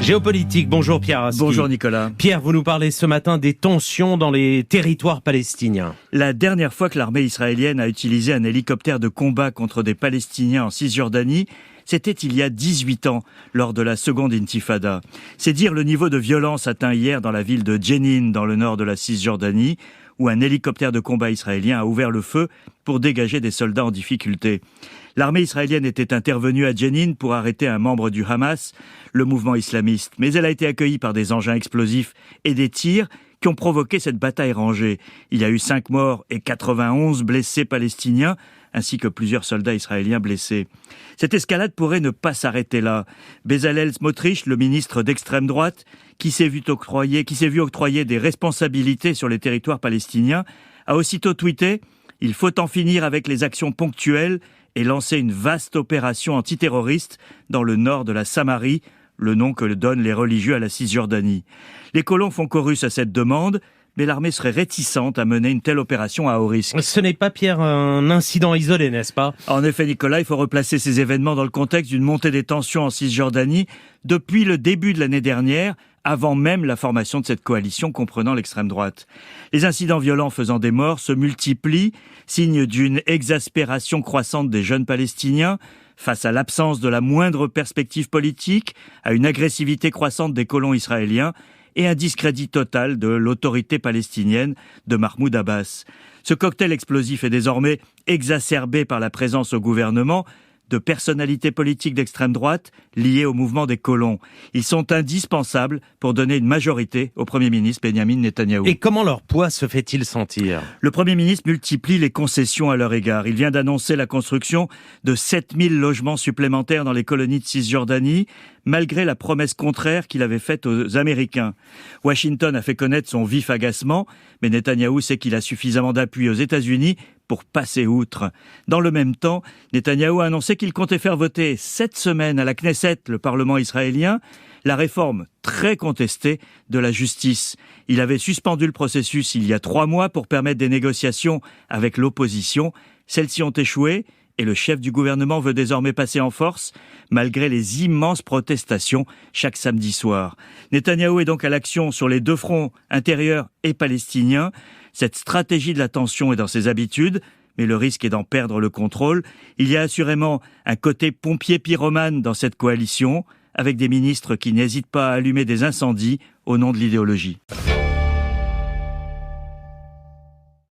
Géopolitique, bonjour Pierre Rasky. Bonjour Nicolas. Pierre, vous nous parlez ce matin des tensions dans les territoires palestiniens. La dernière fois que l'armée israélienne a utilisé un hélicoptère de combat contre des Palestiniens en Cisjordanie, c'était il y a 18 ans, lors de la seconde intifada. C'est dire le niveau de violence atteint hier dans la ville de Jenin, dans le nord de la Cisjordanie, où un hélicoptère de combat israélien a ouvert le feu pour dégager des soldats en difficulté. L'armée israélienne était intervenue à Jenin pour arrêter un membre du Hamas, le mouvement islamiste. Mais elle a été accueillie par des engins explosifs et des tirs qui ont provoqué cette bataille rangée. Il y a eu 5 morts et 91 blessés palestiniens, ainsi que plusieurs soldats israéliens blessés. Cette escalade pourrait ne pas s'arrêter là. Bezalel Smotrich, le ministre d'extrême droite, qui s'est vu octroyer des responsabilités sur les territoires palestiniens, a aussitôt tweeté « Il faut en finir avec les actions ponctuelles et lancer une vaste opération antiterroriste dans le nord de la Samarie », le nom que donnent les religieux à la Cisjordanie. Les colons font chorus à cette demande, mais l'armée serait réticente à mener une telle opération à haut risque. Ce n'est pas, Pierre, un incident isolé, n'est-ce pas ? En effet, Nicolas, il faut replacer ces événements dans le contexte d'une montée des tensions en Cisjordanie depuis le début de l'année dernière, avant même la formation de cette coalition comprenant l'extrême droite. Les incidents violents faisant des morts se multiplient, signe d'une exaspération croissante des jeunes Palestiniens, face à l'absence de la moindre perspective politique, à une agressivité croissante des colons israéliens et un discrédit total de l'autorité palestinienne de Mahmoud Abbas. Ce cocktail explosif est désormais exacerbé par la présence au gouvernement de personnalités politiques d'extrême droite liées au mouvement des colons. Ils sont indispensables pour donner une majorité au Premier ministre Benyamin Netanyahou. Et comment leur poids se fait-il sentir ? Le Premier ministre multiplie les concessions à leur égard. Il vient d'annoncer la construction de 7000 logements supplémentaires dans les colonies de Cisjordanie, malgré la promesse contraire qu'il avait faite aux Américains. Washington a fait connaître son vif agacement, mais Netanyahou sait qu'il a suffisamment d'appui aux États-Unis pour passer outre. Dans le même temps, Netanyahou a annoncé qu'il comptait faire voter cette semaine à la Knesset, le Parlement israélien, la réforme très contestée de la justice. Il avait suspendu le processus il y a 3 mois pour permettre des négociations avec l'opposition. Celles-ci ont échoué et le chef du gouvernement veut désormais passer en force, malgré les immenses protestations chaque samedi soir. Netanyahou est donc à l'action sur les 2 fronts, intérieur et palestinien. Cette stratégie de la tension est dans ses habitudes, mais le risque est d'en perdre le contrôle. Il y a assurément un côté pompier pyromane dans cette coalition, avec des ministres qui n'hésitent pas à allumer des incendies au nom de l'idéologie.